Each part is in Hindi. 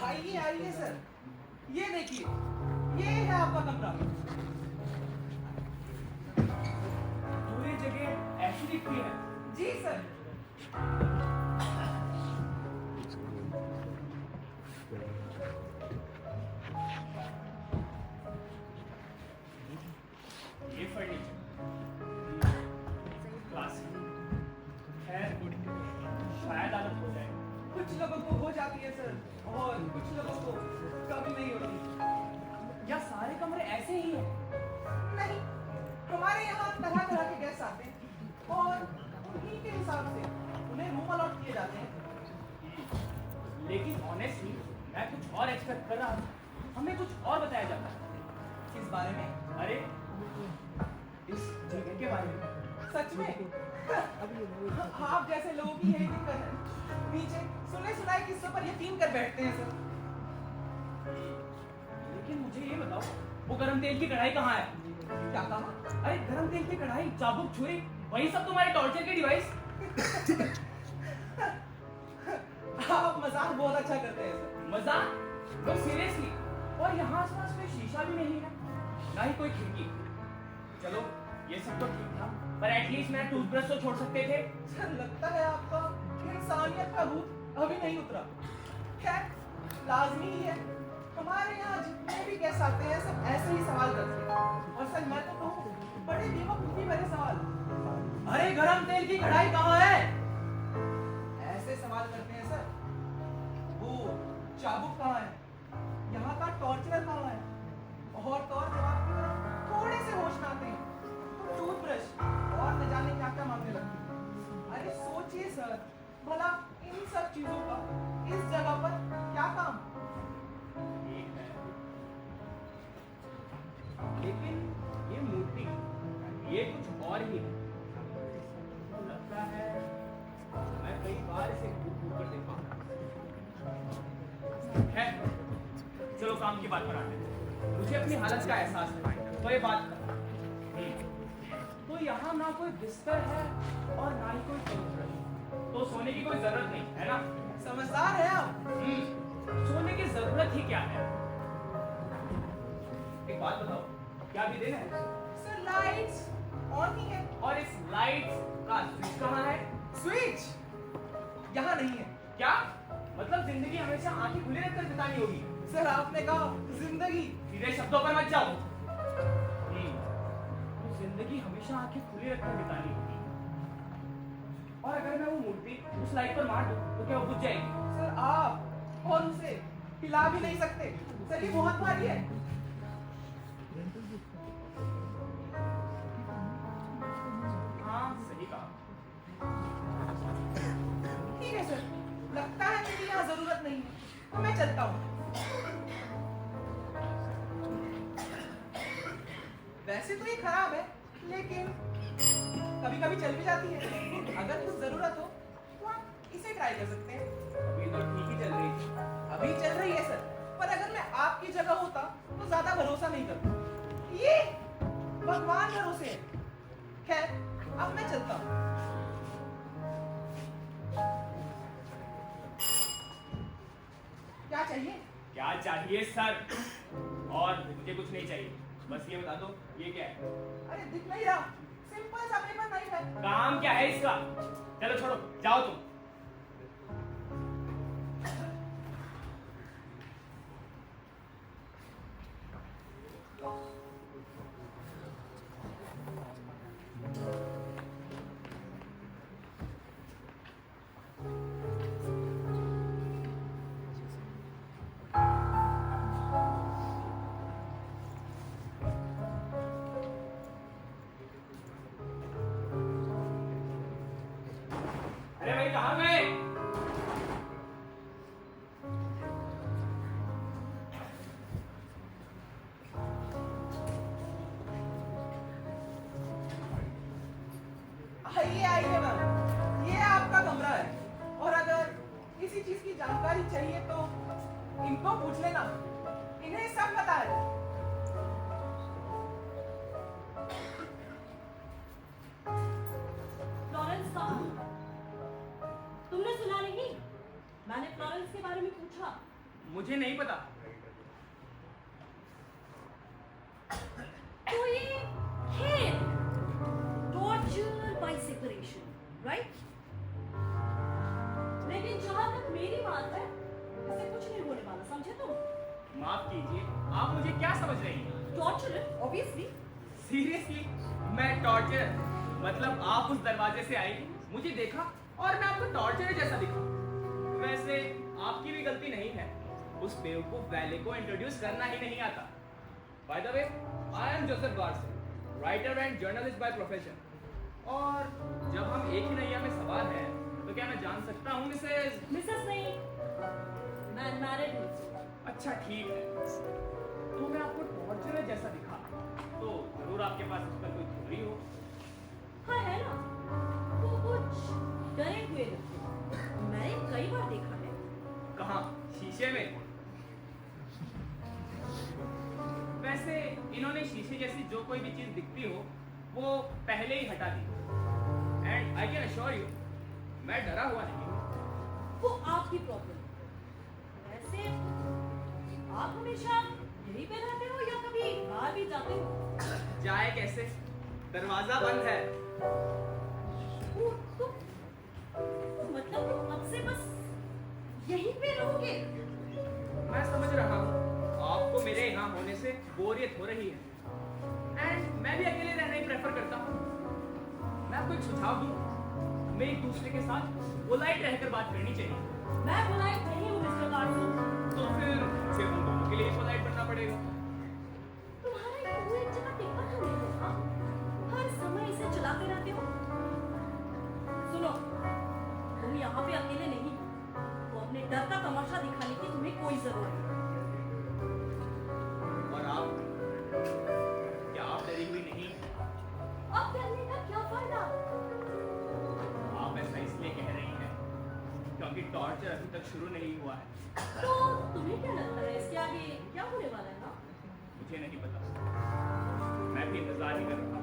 आइए आइए सर, ये देखिए, ये है आपका कमरा। पूरी जगह ऐसी दिखती है। जी सर। ये फर्नीचर क्लासिक है, शायद आदत हो जाए। कुछ लोगों को हो जाती है सर, और कुछ लोगों को कभी नहीं होती। या सारे कमरे ऐसे ही हैं? नहीं, हमारे यहाँ तरह तरह के गेस्ट आते हैं और उन्हीं के हिसाब से उन्हें रूम अलॉट किए जाते हैं। लेकिन ऑनेस्टली मैं कुछ और एक्सपेक्ट कर रहा था। हमें कुछ और बताया जाता है। किस बारे में? अरे इस जगह के बारे में। सच में? आप जैसे लोगों की यही दिक्कत है, पीछे सुने सुनाए किस्सों पर यकीन कर बैठते हैं सर। लेकिन मुझे ये बताओ, वो गरम तेल की कढ़ाई कहाँ है? क्या कहा? अरे गरम तेल की कढ़ाई, चाबुक, छुरी, वही सब तुम्हारे टॉर्चर के डिवाइस। आप मजाक बहुत अच्छा करते हैं सर। मजाक? No seriously. और यहाँ आसपास कोई शीशा भी नहीं है, ना ही कोई खिड़की। चलो ये सब तो ठीक था, पर एटलीस्ट मैं टूथब्रश तो छोड़ सकते थे। सर लगता है आपका इंसानियत का भूत अभी नहीं उतरा। खैर, लाजमी ही है, हमारे यहाँ जितने भी गेस्ट आते हैं सब ऐसे ही सवाल करते हैं। और सर मैं तो कहूँ, बड़े बेवकूफी भरे सवाल। अरे गरम तेल की कढ़ाई कहाँ है? ऐसे सवाल करते हैं सर। वो चाबुक कहाँ है? यहाँ का टॉर्चरर कहाँ है? और तो और जब आपकी तरफ थोड़े से होश में आते हैं तो टूथब्रश और न जाने क्या क्या मांगने लगती है। अरे सोचिए सर, भला इन सब चीजों का इस जगह पर क्या काम? एक है, लेकिन ये मूर्ति, ये कुछ और ही है। लगता है मैं कई बार इसे घूर घूर कर देखा है। चलो काम की बात पर आते हैं। मुझे अपनी हालत का एहसास है, तो ये बात करो। तो यहाँ ना कोई बिस्तर है और ना ही कोई टूथब्रश, तो सोने की कोई जरूरत नहीं है ना? समझदार है आप। सोने की जरूरत ही क्या है? एक बात बताओ, क्या भी दिन है? सर लाइट्स ऑन ही है। और इस लाइट्स का स्विच कहाँ है? स्विच यहाँ नहीं है। क्या मतलब जिंदगी हमेशा आंखें खुली रखकर बितानी होगी? सर आपने कहा जिंदगी। सीधे शब्दों पर मत जाओ। तो जिंदगी हमेशा आंखें खुली रखकर बितानी होगी। और अगर मैं वो मूर्ति उस लाइट पर मार दूं तो क्या वो बुझ जाएगी? सर आप और उसे हिला भी नहीं सकते। सर ये बहुत भारी है। हाँ सही कहा। ठीक है सर, लगता है मेरी यहाँ जरूरत नहीं है, तो मैं चलता हूँ। वैसे तो ये खराब है, लेकिन कभी कभी चल भी जाती है। अगर कुछ जरूरत हो तो आप इसे ट्राई कर सकते हैं। अभी तो ठीक ही चल रही थी। अभी चल रही है सर, पर अगर मैं आपकी जगह होता तो ज्यादा भरोसा नहीं करता। ये भगवान भरोसे है। खैर, अब मैं चलता हूँ। क्या चाहिए? क्या चाहिए सर? और मुझे कुछ नहीं चाहिए, बस ये बता दो ये क्या है? अरे दिख नहीं रहा, सिंपल सा पेपर नाइफ है। काम क्या है इसका? चलो छोड़ो, जाओ तुम। आइए मैम, ये आपका कमरा है। और अगर किसी चीज की जानकारी चाहिए तो इनको पूछ लेना, इन्हें सब पता है। फ्लोरेंस कहाँ? तुमने सुना नहीं? मैंने फ्लोरेंस के बारे में पूछा। मुझे नहीं पता। तो ये है टॉर्चर बाय सेपरेशन, राइट? लेकिन जहां तक मेरी बात है, इससे कुछ नहीं होने वाला, समझे तुम? माफ कीजिए, आप मुझे क्या समझ रही हैं? Torture, obviously. सीरियसली? मैं टॉर्चर? मतलब आप उस दरवाजे से आई, मुझे देखा और मैं आपको टॉर्चर जैसा दिखा। वैसे आपकी भी गलती नहीं है, उस बेवकूफ वैले को इंट्रोड्यूस करना ही नहीं आता। By the way, I am Joseph Garson, writer and journalist by profession. और जब हम एक ही नैया में सवार हैं, तो क्या मैं जान सकता हूँ मिसेस नहीं, मैं मैरिड हूँ। अच्छा ठीक है, तो मैं आपको टॉर्चर जैसा दिखा, तो जरूर आपके पास इस पर कोई थ्योरी हो। हाँ है ना, वो कुछ डरे हुए लगते हैं। मैंने कई बार देखा है। कहाँ? शीशे में? वैसे इन्होंने शीशे जैसी जो कोई भी चीज दिखती हो वो पहले ही हटा दी। And I can assure you, मैं डरा हुआ नहीं हूँ। वो आपकी प्रॉब्लम। वैसे आप हमेशा यहीं पे रहते हो या कभी बाहर भी जाते हो? जाए कैसे, दरवाजा बंद है। तो मतलब तुम अब से बस यहीं पे रहोगे? मैं समझ रहा हूँ आपको मेरे यहाँ होने से बोरियत हो रही है, एंड मैं भी अकेले रहना ही प्रेफर करता हूँ। मैं आपको एक सुझाव दूँ, हमें एक दूसरे के साथ पोलाइट रहकर बात करनी चाहिए। मैं पोलाइट नहीं हूँ मिस्टर गार्सन। तो फिर मुझे हम दोनों के लिए पोलाइट बनना पड़ेगा। तुम्हारा ये एक जगह टिकट तो नहीं है, हाँ? हर समय इसे चलाते रहते हो। सुनो, तुम यहाँ पे अकेले नहीं, तो अपने डर का तमाशा दिखाने की तुम्हें कोई जरूरत नहीं। और आप, क्या आप डरी हुई नहीं? अब डरने का क्या फायदा? आप ऐसा इसलिए कह रही हैं क्योंकि टॉर्चर अभी तक शुरू नहीं हुआ है। तो तुम्हें क्या लगता है इसके आगे क्या होने वाला है ना? मुझे नहीं पता, मैं भी इंतजार ही कर रहा हूँ।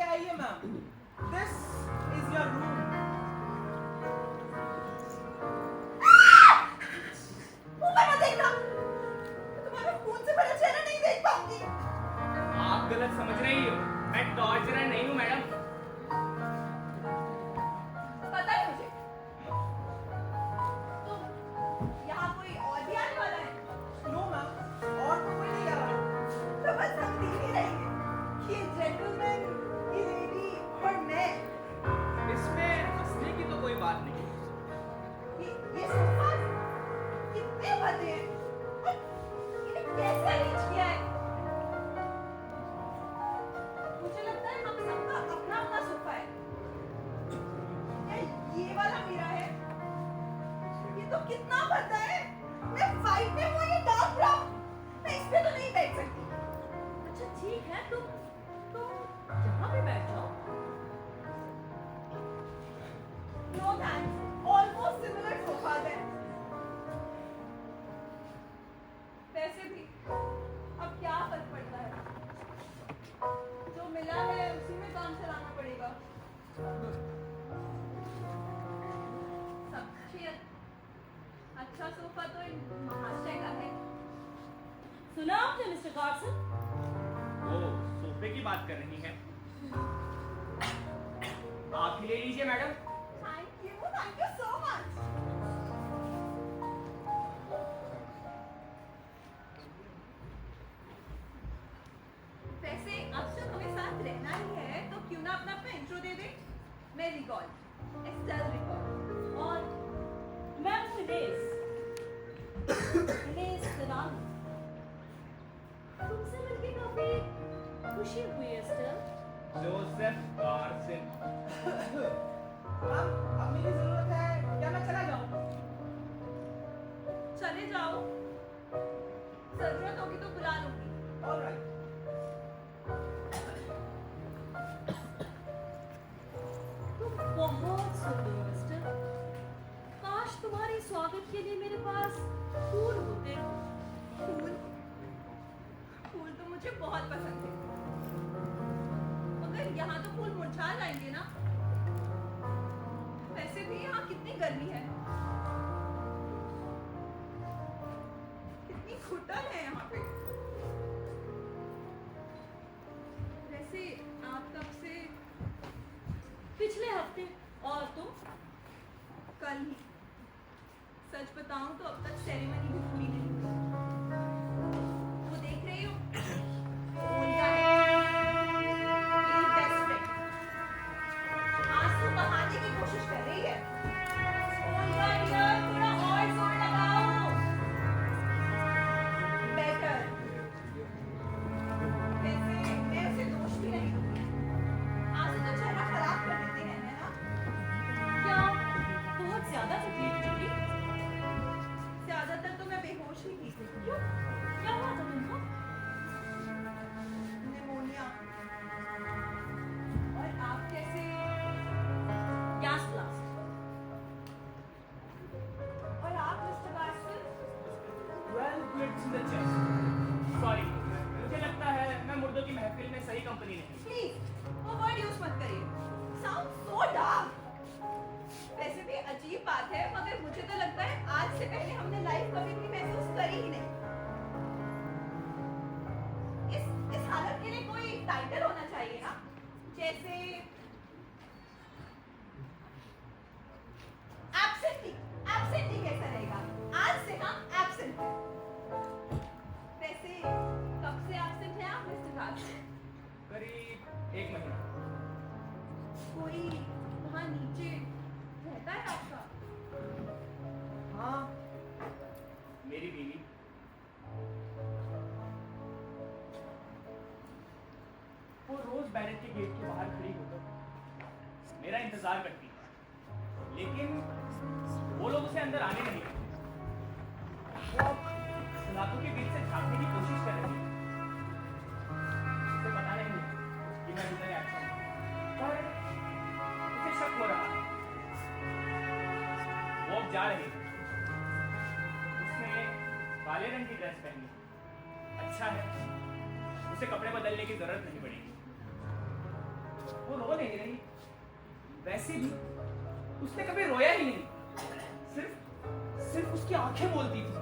आइए ma'am, this is your room. ऊपर मत देखना, तुम्हारा खून से भरा चेहरा नहीं देख पाऊंगी। आप गलत समझ रही हो, मैं टॉर्चरर नहीं हूँ मैडम। पता है मुझे, तुम यहाँ कोई और भी आने वाला है? नो मैम, और तो कोई नहीं आ रहा। तो बस हम तीन ही रहेंगे, ये जेंटलमैन, ये लेडी और मैं। इसमें हंसने की तो कोई बात नहीं। ये सोफा कितने बड़े हैं, इन्हें कैसे अरेंज किया है? मुझे लगता है हम सबका अपना अपना सोफा है। क्या ये वाला मेरा है? ये तो कितना बड़ा है। मैं वाइट में हूँ, ये डार्क ब्राउन। मैं इस पे तो नहीं बैठ सकती। अच्छा ठीक है, तुम यहाँ पे बैठ जाओ। No thanks, almost similar sofas हैं। वैसे भी अब क्या फर्क पड़ता है, जो मिला है उसी में काम चलाना पड़ेगा। सबसे अच्छा सोफा तो इन महाशय का है। सुना आपने मिस्टर गार्सन? वो सोफे की बात कर रही हैं? आप ही ले लीजिए madam. Thank you so much. वैसे अब जब हमें साथ रहना ही है तो क्यों ना अपना अपना इंट्रो दे दे। मैं रिकॉल, एस्टेल रिकॉल, और मैं हूँ इनेस दलाल। तुमसे मिलके काफी खुशी हुई एस्टेल। जोसेफ गार्सन। मैम, अब मेरी जरूरत है, क्या मैं चला जाऊँ? चले जाओ, जरूरत होगी तो बुला लूंगी। All right. बहुत पसंद थे। मगर यहाँ तो फूल मुरझा जाएंगे ना। वैसे भी यहाँ कितनी गर्मी है, कितनी घुटन है यहाँ पे। वैसे आप कब से? पिछले हफ्ते। और तुम? कल ही। सच बताऊं तो अब तक सेरेमनी भी पूरी नहीं हुई। वो देख रही हो, मोनिका है, मेरी बेस्ट फ्रेंड। आंसू बहाने की कोशिश कर रही है। मोनिका डियर, थोड़ा और जोर लगाओ। बेटर। वैसे मैं उसे दोष भी नहीं दूंगी। आंसू तो चेहरा खराब कर देते हैं, है ना? क्या बहुत ज्यादा तकलीफ चली? ज्यादातर तो मैं बेहोश ही थी। क्यों? क्या हुआ था तुमको? निमोनिया। और आप कैसे? Gas blast. और आप mister बास्कर? 12 bullets in the chest. Sorry, मुझे लगता है मैं मुर्दों की महफिल में सही कंपनी नहीं। प्लीज वो वर्ड यूज मत करिए। Sound so dark. वैसे भी अजीब बात है, मगर मुझे तो लगता है आज से पहले हमने लाइफ कभी भी महसूस करी ही नहीं। इस हालत के लिए कोई टाइटल होना चाहिए ना, जैसे एब्सेंटी। एब्सेंटी कैसा रहेगा? आज से हम एब्सेंट हैं। वैसे कब से एब्सेंट हैं आप मिस्टर बास्कर? करीब 1 महीना। कोई वहाँ नीचे रहता है आपका? हाँ, मेरी बीवी। वो रोज बैरक के गेट के बाहर खड़ी होकर मेरा इंतजार करती है, लेकिन वो लोग उसे अंदर आने नहीं देते। वो अब सलाखों के बीच से झांकने की कोशिश कर रही है। उसे पता नहीं कि मैं इधर आया हूं, पर उसे शक हो रहा है। वो अब जा रही है। उसने काले रंग की ड्रेस पहनी। अच्छा है, उसे कपड़े बदलने की जरूरत नहीं पड़ेगी। वो रो नहीं रही। वैसे भी उसने कभी रोया ही नहीं। सिर्फ उसकी आंखें बोलती थी।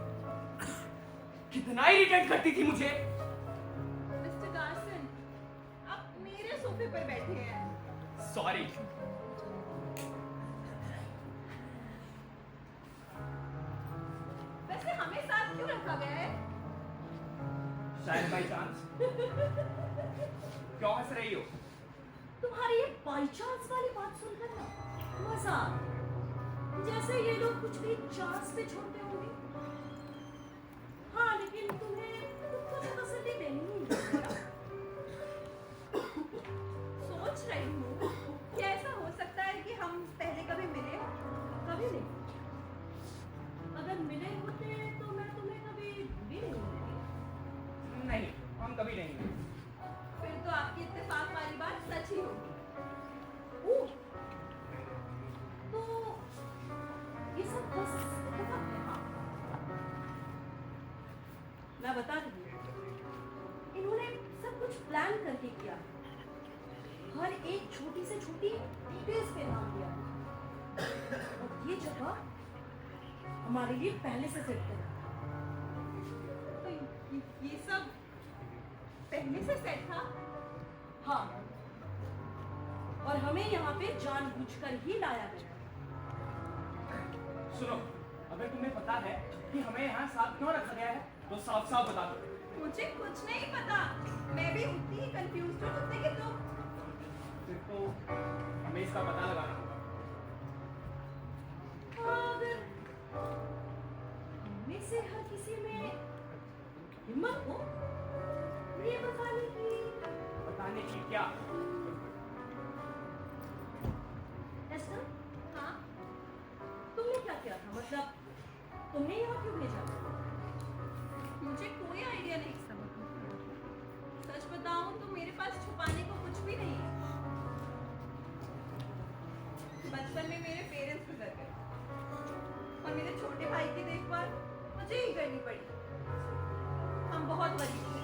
कितना इरिटेट करती थी मुझे। मिस्टर गार्सन, आप मेरे सोफे पर बैठे हैं। सॉरी। वैसे हमें साथ क्यों रखा गया है? शायद बाई चांस। क्यों हंस रही हो? तुम्हारी ये बाई चांस वाली बात सुनकर ना मजा आ गया। जैसे ये लोग कुछ भी चांस पे छोड़ते होंगे। हाँ, लेकिन तुम्हें खुद को तो तसल्ली देनी ही होगी। सोच रही हूँ कि ऐसा हो सकता है कि हम पहले कभी मिले हों। कभी नहीं। अगर मिले होते तो मैं तुम्हें कभी भी नहीं मिलती। नहीं, हम कभी नहीं मिले। फिर तो आपकी इत्तेफाक वाली बात सच ही होगी। ओह, तो ये सब बस इत्तेफाक है। हाँ, मैं बता रही हूँ, इन्होंने सब कुछ प्लान करके किया। हर एक छोटी से छोटी डिटेल्स पे ध्यान दिया। और ये जगह हमारे लिए पहले से सेट करी। तो ये सब पहले से सेट था? हाँ, और हमें यहाँ पे जानबूझकर ही लाया गया। सुनो, अगर तुम्हें पता है कि हमें यहाँ साथ क्यों रखा गया है, तो साफ साफ बता दो। मुझे कुछ नहीं पता। मैं भी उतनी ही कंफ्यूज हूँ जितने कि तुम। फिर तो हमें इसका पता लगाना होगा। अगर में से हर किसी में हिम्मत हो ये बताने की क्या? एस्टर, हाँ, तुमने क्या किया था? मतलब तुमने यहाँ क्यों भेजा? मुझे कोई आइडिया नहीं। सच बताऊं तो मेरे पास छुपाने को कुछ भी नहीं है। बचपन में मेरे पेरेंट्स गुजर गए और मेरे छोटे भाई की देखभाल मुझे ही करनी पड़ी। हम बहुत गरीब थे।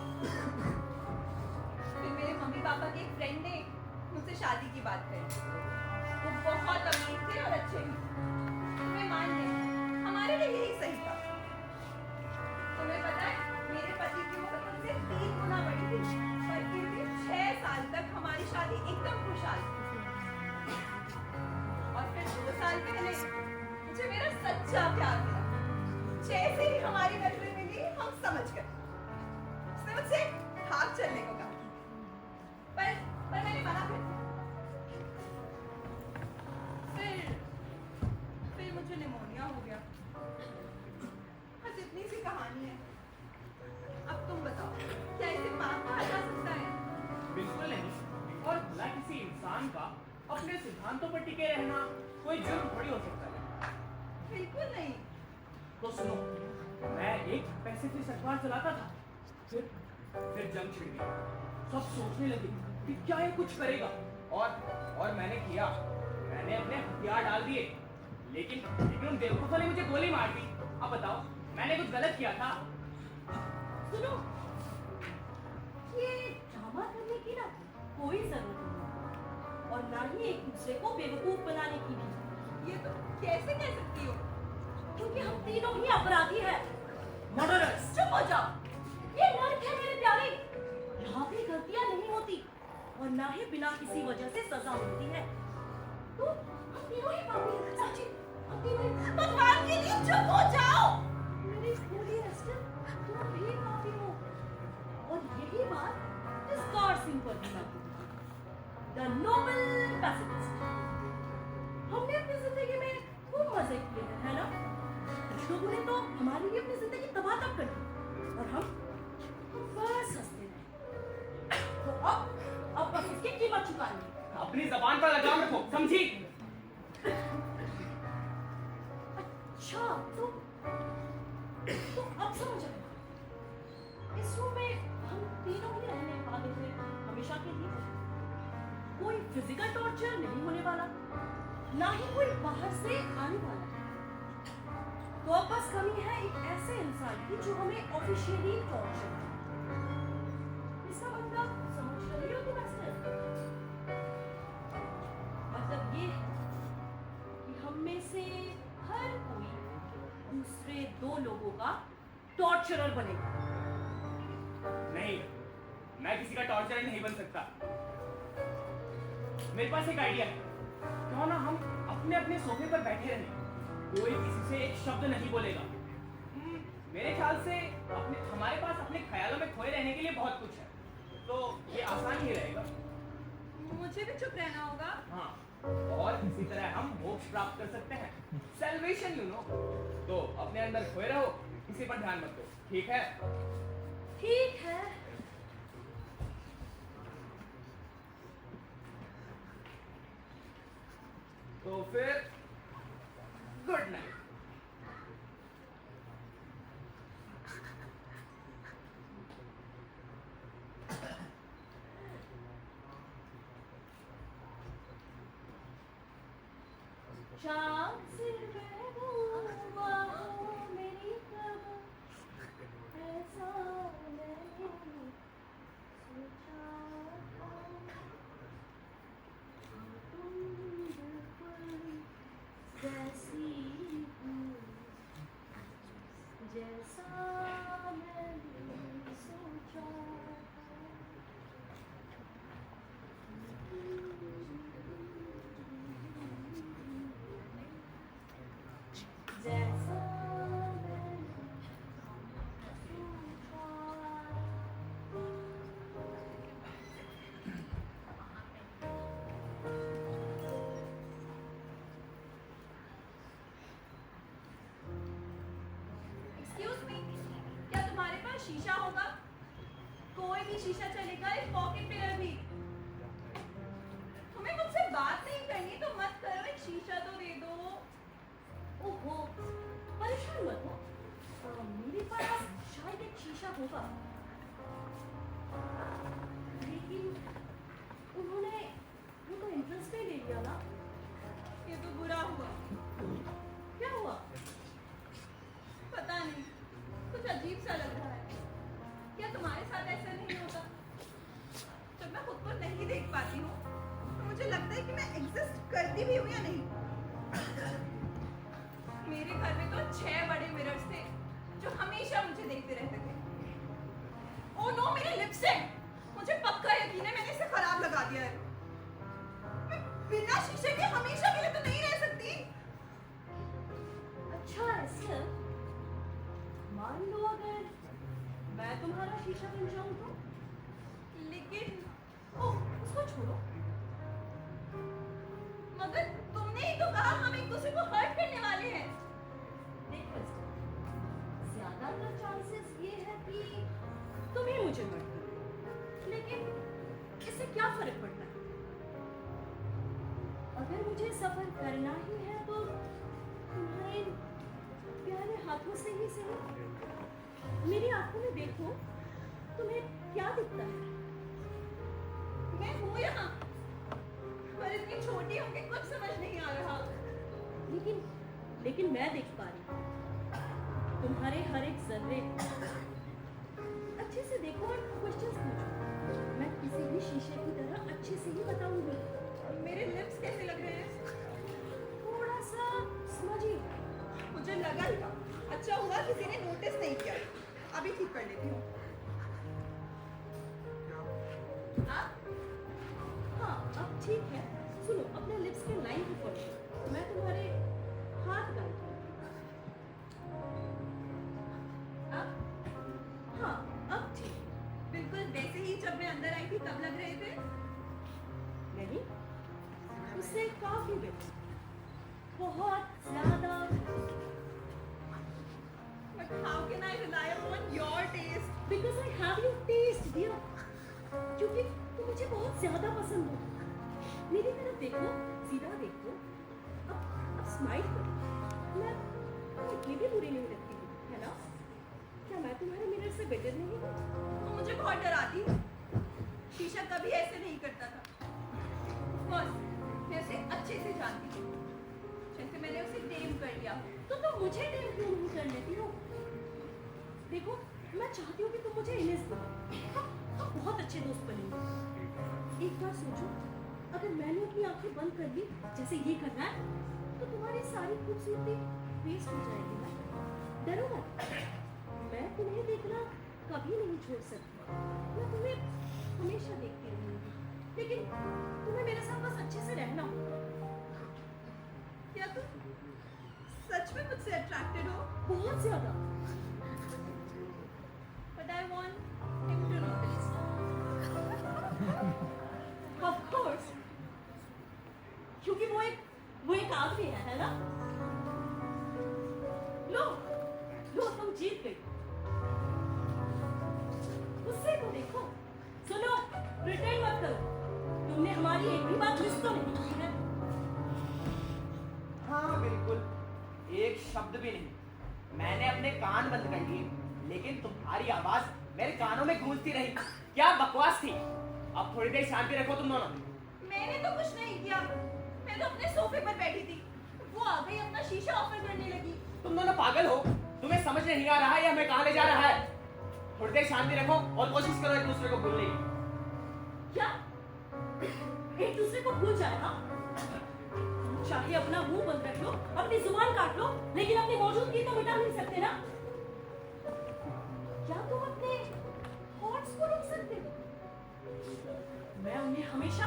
फिर मेरे मम्मी पापा के एक फ्रेंड ने मुझसे शादी की बात कही। वो बहुत अमीर थे और अच्छे भी। तुम्हें मान गई, हमारे लिए यही सही था। तुम्हें पता है मेरे पति की उम्र तुमसे 3 गुना बड़ी थी, पर फिर भी 6 साल तक हमारी शादी एकदम खुशहाल थी। और फिर 2 साल पहले मुझे मेरा सच्चा प्यार मिला। जैसे ही हमारी नजरें मिली हम समझ गए। उसने मुझसे भाग चलने को कहा, पर मैंने मना कर दिया। फिर मुझे निमोनिया हो गया। बस इतनी सी कहानी है। अब तुम बताओ, क्या इसे पाप कहा जा सकता है? बिल्कुल नहीं। और भला किसी इंसान का अपने सिद्धांतों पर टिके रहना कोई जुर्म थोड़ी हो सकता है। बिल्कुल नहीं। तो सुनो, मैं एक पैसिफिस्ट अखबार चलाता था। फिर जंग छिड़ गई। सब सोचने लगे कि क्या ये कुछ करेगा। और मैंने किया। मैंने अपने हथियार डाल दिए। लेकिन उन बेवकूफों ने मुझे गोली मार दी। अब बताओ, मैंने कुछ गलत किया था? सुनो, ये ड्रामा करने की ना कोई जरूरत नहीं, और ना ही एक दूसरे को बेवकूफ बनाने की भी। ये तुम कैसे कह सकती हो? क्योंकि हम तीनों ही अपराधी हैं। मर्डरर्स। चुप हो जाओ। ये नर्क है मेरे प्यारे। यहाँ भी गलतियाँ नहीं होती और ना ही बिना किसी वजह से सजा मिलती है। तो हम तीनों ही पापी हैं, चाची। हम तीनों ही। भगवान के लिए चुप हो जाओ। मेरी स्कूली एस्टर, तुम भी पापी हो। और यही बात इस कार सिंह पर भी लागू है। The noble pacifist। हमने अपनी जिंदगी में खूब मजे किए हैं, है ना? लोगों ने तो हमारी भी अपनी जिंदगी तबाह तक कर दी और हम बस हंसते रहे। तो अब बस इसकी कीमत चुकानी है। अपनी जबान पर लगाम रखो, समझी? अच्छा, तो अब समझ आया। इस रूम में हम तीनों ही रहने वाले थे हमेशा के लिए। कोई फिजिकल टॉर्चर नहीं होने वाला, ना ही कोई बाहर से आने वाला। तो अब बस कमी है एक ऐसे इंसान की जो हमें ऑफिशियली टॉर्चर करे। इसका मतलब समझ रही हो तुम मास्टर? मतलब ये है कि हम में से हर कोई दूसरे 2 लोगों का टॉर्चरर बनेगा। नहीं, मैं किसी का टॉर्चरर नहीं बन सकता। मेरे पास एक आइडिया है। क्यों ना हम अपने अपने सोफे पर बैठे रहें, कोई किसी से एक शब्द नहीं बोलेगा। मेरे ख्याल से हमारे पास अपने ख्यालों में खोए रहने के लिए बहुत कुछ है, तो ये आसान ही रहेगा। मुझे भी चुप रहना होगा। हाँ, और इसी तरह हम मोक्ष प्राप्त कर सकते हैं, सैल्वेशन, यू नो। तो अपने अंदर खोए रहो, किसी पर ध्यान मत दो, ठीक है? ठीक है। तो फिर गुड नाइट। चाँद से महबूबा हो मेरी कब, ऐसा मैंने सोचा था। तुम बिल्कुल जैसी हो, जैसा मैंने सोचा था। जैसा एक्सक्यूज मी, क्या तुम्हारे पास शीशा होगा? कोई भी शीशा चलेगा, एक पॉकेट मिरर भी। तुम्हें मुझसे बात नहीं करनी तो मत करो, एक शीशा तो दे दो। ओहो, परेशान मत हो। मेरे पास शायद एक शीशा होगा, लेकिन उन्होंने वो तो इंटरेस्ट ही ले लिया ना। ये तो बुरा हुआ। क्या हुआ? पता नहीं, कुछ अजीब सा लग रहा है। क्या तुम्हारे साथ ऐसा नहीं होता? जब मैं खुद को नहीं देख पाती हूँ तो मुझे लगता है कि मैं एग्जिस्ट करती भी हूँ या नहीं। मेरे घर में तो 6 बड़े मिरर्स थे जो हमेशा मुझे देखते रहते थे। ओह नो, मेरे लिपस्टिक! मुझे पक्का यकीन है मैंने इसे खराब लगा दिया है। मैं बिना शीशे के हमेशा के लिए तो नहीं रह सकती। अच्छा एस्टर, मान लो अगर मैं तुम्हारा शीशा बन जाऊं तो? लेकिन ओह, उसको छोड़ो। मगर तुमने ही तो कहा हम एक दूसरे को हर्ट करने वाले हैं। देखो एस्टर, ज्यादातर चांसेस ये है कि तुम ही मुझे हर्ट करो, लेकिन इससे क्या फर्क पड़ता है? अगर मुझे सफर करना ही है तो तुम्हारे प्यारे हाथों से ही सही। मेरी आंखों में देखो, तुम्हें क्या दिखता है? मैं हूँ यहाँ, पर इतनी छोटी हूँ कि कुछ समझ नहीं आ रहा। लेकिन मैं देख पा रही हूँ तुम्हारे हर एक जर्रे को। अच्छे से देखो और क्वेश्चंस पूछो। मैं किसी भी शीशे की तरह अच्छे से ही बताऊंगी। मेरे लिप्स कैसे लग रहे हैं? थोड़ा सा समझिए। मुझे लगा ही था। अच्छा हुआ किसी ने नोटिस नहीं किया। अभी ठीक कर लेती हूँ। हाँ, अब ठीक है। सुनो, अपने लिप्स के लाइन को पकड़ो। मैं तुम्हारे हाथ डालती हूँ। हाँ, अब ठीक। बिल्कुल वैसे ही जब मैं अंदर आई थी तब लग रहे थे। नहीं, उससे काफी बेटर, बहुत ज्यादा। But how can I rely upon your taste? Because I have your taste, dear. क्योंकि तुम मुझे बहुत ज्यादा पसंद हो। मेरी तरफ देखो, सीधा देखो। अब स्माइल करो। मैं ये भी बुरी नहीं लगती हूँ, है ना? क्या मैं तुम्हारे मिरर से बेटर नहीं हूँ? तुम मुझे बहुत डराती हो। शीशा कभी ऐसे नहीं करता था। बस मैं उसे अच्छे से जानती हूँ, जैसे मैंने उसे टेम कर लिया। तो तुम मुझे टेम क्यों नहीं कर लेती हो? देखो, मैं चाहती हूँ कि तुम मुझे इमेज दो। हम बहुत अच्छे दोस्त बनेंगे। एक बार सोचो, अगर मैंने अपनी आंखें बंद कर ली, जैसे ये करना है, तो तुम्हारी सारी खूबसूरती वेस्ट हो जाएगी ना। डरो मत, मैं तुम्हें देखना कभी नहीं छोड़ सकती। मैं तुम्हें हमेशा देखती रहूंगी, लेकिन तुम्हें मेरे साथ बस अच्छे से रहना होगा। क्या तुम सच में मुझसे अट्रैक्टेड हो? बहुत ज्यादा। But I want him to notice. Of course, क्योंकि वो एक आदमी है ना? लो, तुम जीत गई। गुस्से को देखो। सुनो, प्रिटेंड मत करो। तुमने हमारी एक भी बात मिस तो नहीं की है। हाँ बिल्कुल, एक शब्द भी नहीं। मैंने अपने कान बंद कर लिए, लेकिन तुम्हारी आवाज मेरे कानों में गूंजती रही। क्या बकवास थी। अब थोड़ी देर शांति रखो तुम दोनों। मैंने तो कुछ नहीं किया। मैं तो अपने सोफे पर बैठी थी। वो आ गई, अपना शीशा ऑफर करने लगी। तुम दोनों पागल हो। तुम्हें समझ नहीं आ रहा है या मैं कहाँ ले जा रहा है। थोड़ी देर शांति रखो और कोशिश करो एक दूसरे को भूलने की। क्या एक दूसरे को भूल जाए? हाँ, चाहे अपना मुंह बंद रख लो, अपनी जुबान काट लो, लेकिन अपनी मौजूदगी तो मिटा नहीं सकते ना। क्या तुम अपने थॉट्स को रोक सकते हो? मैं उन्हें हमेशा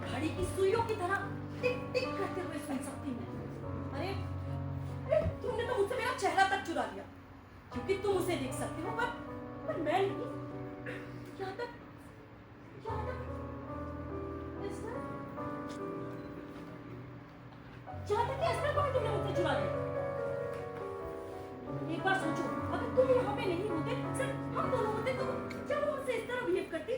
घड़ी की सुइयों की तरह टिक टिक करते हुए सुन सकती हूँ। अरे तुमने तो मुझसे मेरा चेहरा तक चुरा लिया, क्योंकि तुम उसे देख सकते हो, पर मैं नहीं। क्या तक जहाँ तक एस्टर को भी तुमने मुझसे चुरा लिया। एक बार सोचो, अगर तुम यहाँ पे नहीं होते, सिर्फ हम दोनों होते, तो क्या वो मुझसे इस तरह बिहेव करती?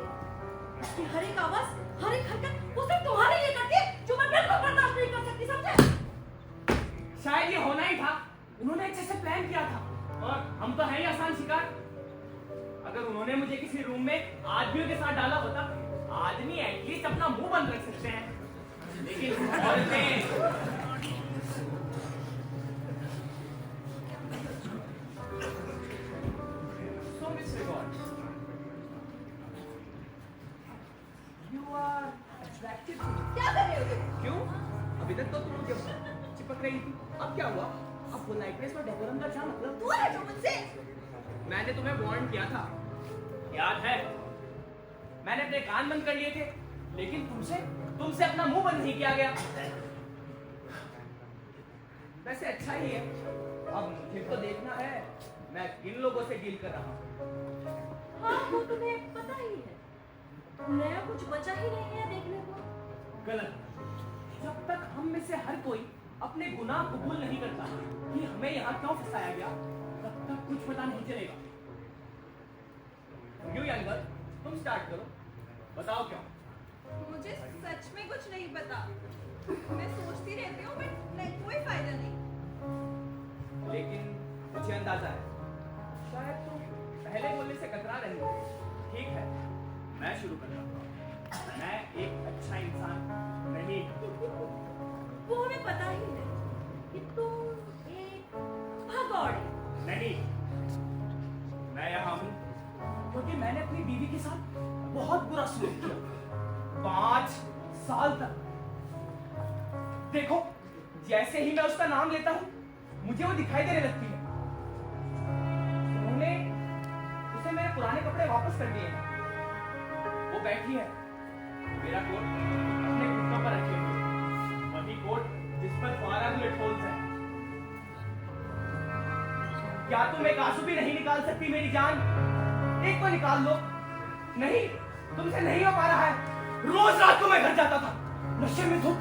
कि हर एक आवाज, हर एक हरकत वो सिर्फ तुम्हारे लिए करती है, जो मैं बिल्कुल बर्दाश्त नहीं कर सकती, समझे? शायद ये होना ही था। उन्होंने अच्छे से प्लान किया था, और हम तो है ही आसान शिकार। अगर उन्होंने मुझे किसी रूम में आदमियों के साथ डाला होता, आदमी एटलीस्ट अपना मुंह बंद रख सकते हैं, लेकिन औरतें अट्रैक्टेड थी। क्या कर रहे हो तुम? क्यों? अभी तक तो तुम मुझे चिपक रही थी। अब क्या हुआ? अब पोलाइटनेस और डेकोरम का क्या मतलब? दूर हटो मुझसे। मैंने तुम्हें वार्न किया था, याद है? मैंने अपने कान बंद कर लिए थे, लेकिन तुमसे अपना मुंह बंद नहीं किया गया। वैसे अच्छा ही है, अब मुझे तो देखना है मैं किन लोगों से डील कर रहा हूँ। हाँ, वो तुम्हें पता ही है। नया कुछ बचा ही नहीं है देखने को। गलत। जब तक हम में से हर कोई अपने गुनाह कबूल नहीं करता कि हमें यहाँ क्यों फंसाया गया, तब तक कुछ पता नहीं चलेगा। यू यंगर, तुम स्टार्ट करो, बताओ क्यों? मुझे सच में कुछ नहीं पता। मैं सोचती रहती हूँ बट कोई फायदा नहीं। लेकिन मुझे अंदाजा है, शायद तुम पहले बोलने से कतरा रही हो। ठीक है, मैं शुरू कर रहा हूँ। मैं एक अच्छा इंसान नहीं। वो हमें पता ही है कि तुम एक भगौड़े। नहीं, मैं यहाँ हूँ क्योंकि मैंने अपनी बीवी के साथ बहुत बुरा सलूक किया 5 साल तक। देखो, जैसे ही मैं उसका नाम लेता हूँ, मुझे वो दिखाई देने लगती है। उन्होंने उसे मेरे पुराने कपड़े वापस कर दिए हैं। वो बैठी है, मेरा कोट अपने घुटनों पर रखे हुए, वही कोट जिस पर 12 बुलेट होल्स हैं। क्या तुम एक आंसू भी नहीं निकाल सकती मेरी जान? एक तो निकाल लो। नहीं, तुमसे नहीं हो पा रहा है। रोज रात को मैं घर जाता था, नशे में धुत,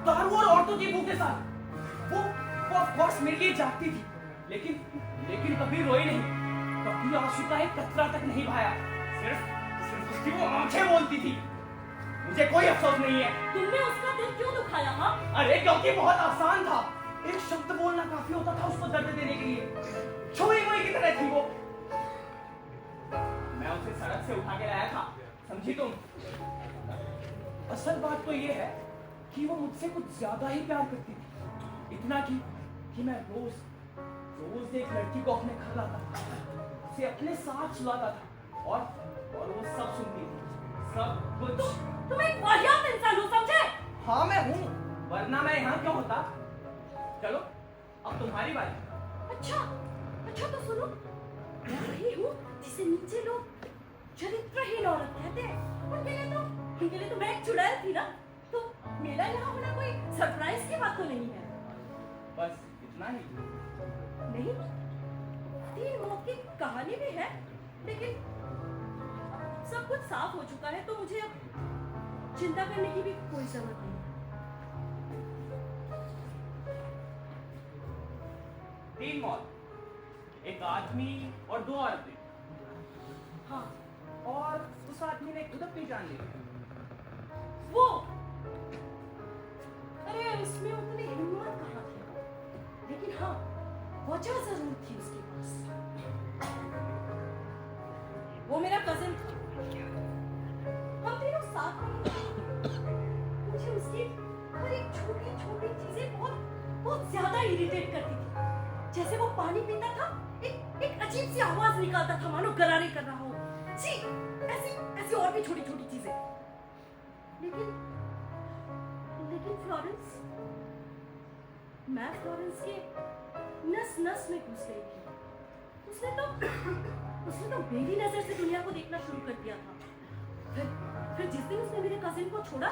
दारू और औरतों की भूख के साथ। वो ऑफ कोर्स मेरे लिए जागती थी, लेकिन कभी रोई नहीं, कभी आंसू का एक कतरा तक नहीं बहाया। सिर्फ उसकी वो आंखें बोलती थी। मुझे कोई अफसोस नहीं है। तुमने उसका दिल क्यों दुखाया? हाँ, अरे क्योंकि बहुत आसान था। एक शब्द बोलना काफी होता था उसको दर्द देने के लिए। छुई मुई की तरह थी वो। मैं उसे सड़क से उठा के लाया था, समझी तुम? असल बात तो ये है कि वो मुझसे कुछ ज्यादा ही प्यार करती थी। इतना कि मैं रोज एक लड़की को अपने घर लाता था, उसे अपने साथ सुलाता था और वो सब सुनती थी, सब कुछ। तुम एक वाहियात इंसान हो, समझे? हाँ मैं हूँ, वरना मैं यहाँ क्यों होता? चलो, अब तुम्हारी बारी। अच्छा तो सुनो, मैं वही हूँ जिसे नीचे लोग चरित्रहीन औरत कहते हैं। उनके लिए तो मैं एक चुड़ैल थी ना, तो मेरा यहाँ होना कोई सरप्राइज की बात तो नहीं है। बस इतना ही? नहीं, 3 मौत की कहानी भी है, लेकिन सब कुछ साफ हो चुका है, तो मुझे अब चिंता करने की भी कोई जरूरत नहीं। 3 मौत, एक आदमी और 2 औरतें। हाँ, और उस आदमी ने खुद अपनी जान ली। वो, अरे उसमें उतनी हिम्मत कहाँ थी, लेकिन हाँ, वजह जरूर थी उसके पास। वो मेरा कजिन था, हम तीनों साथ में थे। मुझे उसकी हर एक छोटी छोटी चीजें बहुत ज्यादा इरिटेट करती थी। जैसे वो पानी पीता था, एक अजीब सी आवाज निकालता था, मानो गरारे कर रहा हो। जी, ऐसी और भी छोटी छोटी चीजें। लेकिन फ्लोरेंस, मैं फ्लोरेंस के नस नस में घुस गई थी। उसने तो मेरी नजर से दुनिया को देखना शुरू कर दिया था। फिर जिस दिन उसने मेरे कजिन को छोड़ा,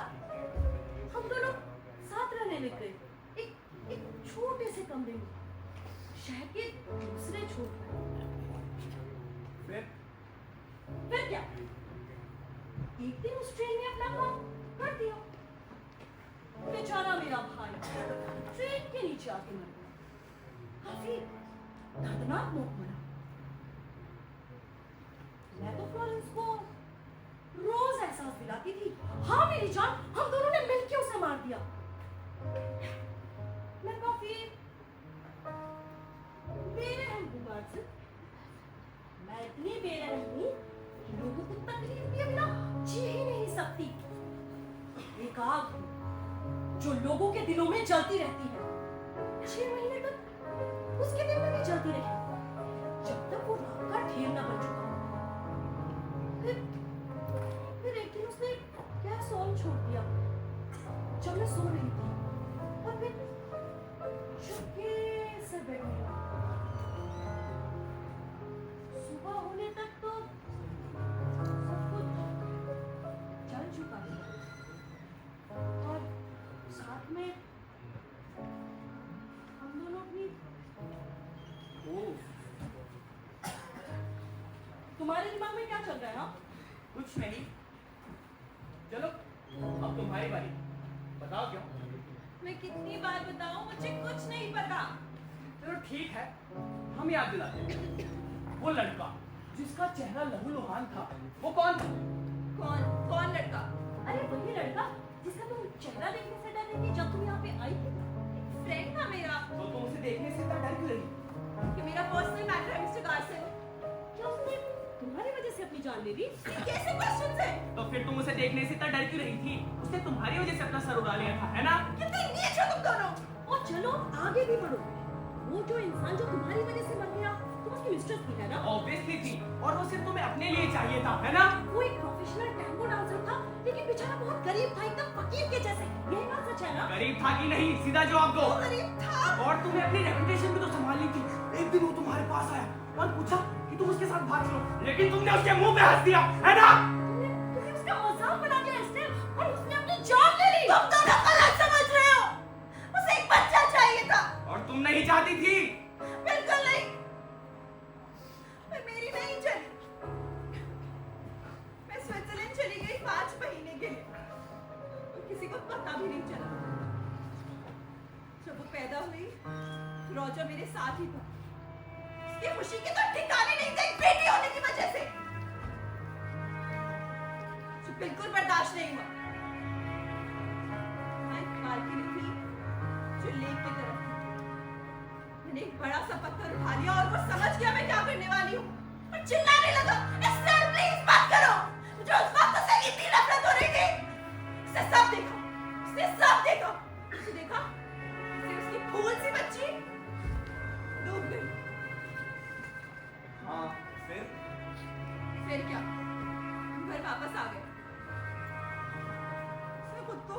हम दोनों साथ रहने लग गए, एक छोटे से कमरे में, शहर के दूसरे छोर पर। फिर क्या? एक दिन उस ट्रेन ने अपना काम कर दिया। बेचारा मेरा भाई ट्रेन के नीचे आके मर गया। काफी दर्दनाक मौत मरा। मैं तो फ्लोरेंस को रोज एहसास दिलाती थी, हाँ मेरी जान, हम दोनों ने मिलकर उसे मार दिया। मैं काफी बेरहम हूँ गार्डसन। मैं इतनी बेरहम हूँ कि लोगों को तकलीफ दिए बिना जी ही नहीं सकती। एक आग हूँ जो लोगों के दिलों में जलती रहती है। 6 महीने तक उसके दिल में भी जलती रही, जब तक वो राख का ढेर न बन चुका। फिर एक दिन उसने गैस ऑन छोड़ दिया। में सो रही थी और फिर चुपके से बेड में लगी। सुबह होने तक तो सब कुछ चल चुका था और साथ में हम दोनों अपनी। ओह, तुम्हारे दिमाग में क्या चल रहा है? हाँ, कुछ नहीं। चलो अब तुम्हारी बारी, बताओ क्यों? मैं कितनी बार बताऊं, मुझे कुछ नहीं पता। चलो ठीक है, हम याद दिलाते हैं। वो लड़का जिसका चेहरा लहूलुहान था, वो कौन था? कौन कौन लड़का? अरे वही लड़का जिसका तुम चेहरा देखने से डर रही थी जब तुम यहाँ पे आई थी। फ्रेंड था मेरा। तो तुम उसे देखने से इतना डर क्यों रही? कि मेरा पर्सनल मैटर है मिस्टर गार्सन। क्या उसने तुम्हारी वजह से अपनी जान ले ली? कैसे क्वेश्चन है? तो फिर तुम उसे देखने से इतना डर क्यों रही थी? उसने तुम्हारी वजह से अपना सर उड़ा लिया था, है ना? कितनी नीच हो तुम दोनों। और चलो आगे भी बढ़ो। वो जो इंसान जो तुम्हारी वजह से मर गया तुम उसकी मिस्ट्रेस थी, है ना? ऑब्वियसली थी, और वो सिर्फ तुम्हें अपने लिए चाहिए था, है ना? वो एक प्रोफेशनल टैंगो डांसर था लेकिन बेचारा बहुत गरीब था, एकदम फकीर के जैसे। यही बात सच है ना? गरीब था कि नहीं, सीधा जवाब दो। वो गरीब था। और तुम्हें अपनी रेपुटेशन भी तो संभालनी थी। एक दिन वो तुम्हारे पास आया और पूछा कि तुम उसके साथ भाग चलो, लेकिन तुमने उसके मुंह पे हंस दिया, है ना? तुमने उसका मजाक बना दिया एस्टेर और उसने अपनी जान ले ली। तुम दोनों गलत समझ रहे हो। उसे एक बच्चा चाहिए था। और तुम नहीं चाहती थी। बिल्कुल नहीं। मैं मेरी नहीं चली। मैं स्विट्जरलैंड चली गई 5 महीने के लिए और किसी को पता भी नहीं चला। जब वो पैदा हुई रोजा मेरे साथ ही था। उसकी खुशी के तो ठिकाने नहीं थे एक बेटी होने की वजह से। जो बिल्कुल बर्दाश्त नहीं हुआ। मैं बालकनी थी जो लेक की तरफ थी। मैंने एक बड़ा सा पत्थर उठा लिया और वो समझ गया मैं क्या करने वाली हूँ और चिल्लाने लगा, एस्टेर प्लीज मत करो। मुझे उस वक्त से इतनी नफरत हो रही थी। उसने सब देखा, उसने सब देखा। उसने देखा उसने उसकी फूल सी बच्ची डूब गई। हाँ, फिर? फिर क्या, हम घर वापस आ गए। उसने खुद को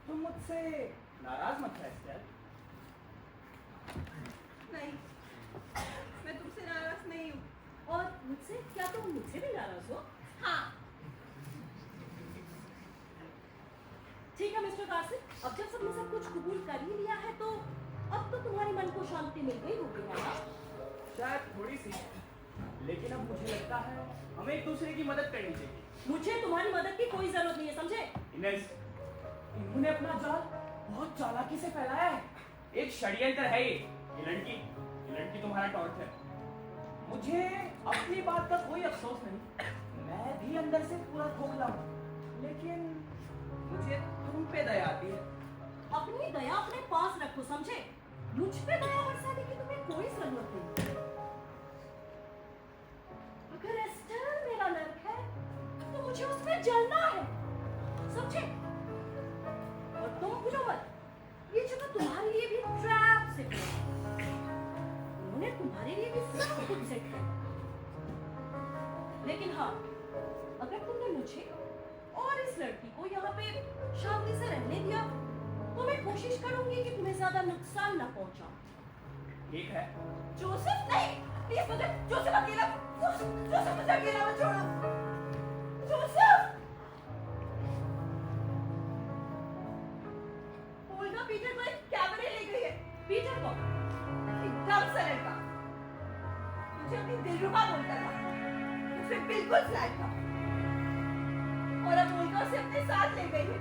तुम मुझसे नाराज मत है एस्टेर। नहीं, मैं तुमसे नाराज नहीं हूँ। और मुझसे क्या तुम मुझसे भी नाराज हो? हाँ, ठीक है मिस्टर गार्सन, अब जब सबने सब कुछ कबूल कर ही लिया है तो अब तो तुम्हारे मन को शांति मिल गई होगी, है ना? शायद थोड़ी सी, लेकिन अब मुझे लगता है हमें एक दूसरे की मदद करनी चाहिए। मुझे तुम्हारी मदद की कोई जरूरत नहीं है, समझे? इनेस, इन्होंने अपना जाल बहुत चालाकी से फैलाया है। एक षड्यंत्र है ये लड़की तुम्हारा टॉर्च है। मुझे अपनी बात का कोई अफसोस नहीं, मैं भी अंदर से पूरा खोखला हूँ, लेकिन मुझे तुम पे दया आती है। अपनी दया अपने पास रखो, समझे? मुझ पे दया बरसाने की तुम्हें कोई जरूरत नहीं। अगर एस्टेर मेरा नर्क है तो मुझे उसमें जलना है, समझे? और तुम भूलो मत, ये जगह तुम्हारे लिए भी ट्रैप सेट है। उन्होंने तुम्हारे लिए भी सब कुछ सेट किया। लेकिन हाँ, अगर तुमने मुझे और इस लड़की को यहाँ पे शांति से रहने दिया तो मैं कोशिश करूंगी कि तुम्हें ज्यादा नुकसान ना पहुंचाऊं। ठीक है, जोसेफ नहीं, प्लीज मुझे जोसेफ अकेला, जोसेफ मुझे अकेला मत छोड़ो। जोसेफ, ओल्गा पीटर को एक कैमरे ले गई है। पीटर को एकदम सा लड़का, मुझे अपनी दिलरुबा बोलता था, मुझसे बिल्कुल फ्लैट था और अब ओल्गा उसे अपने साथ ले गई है।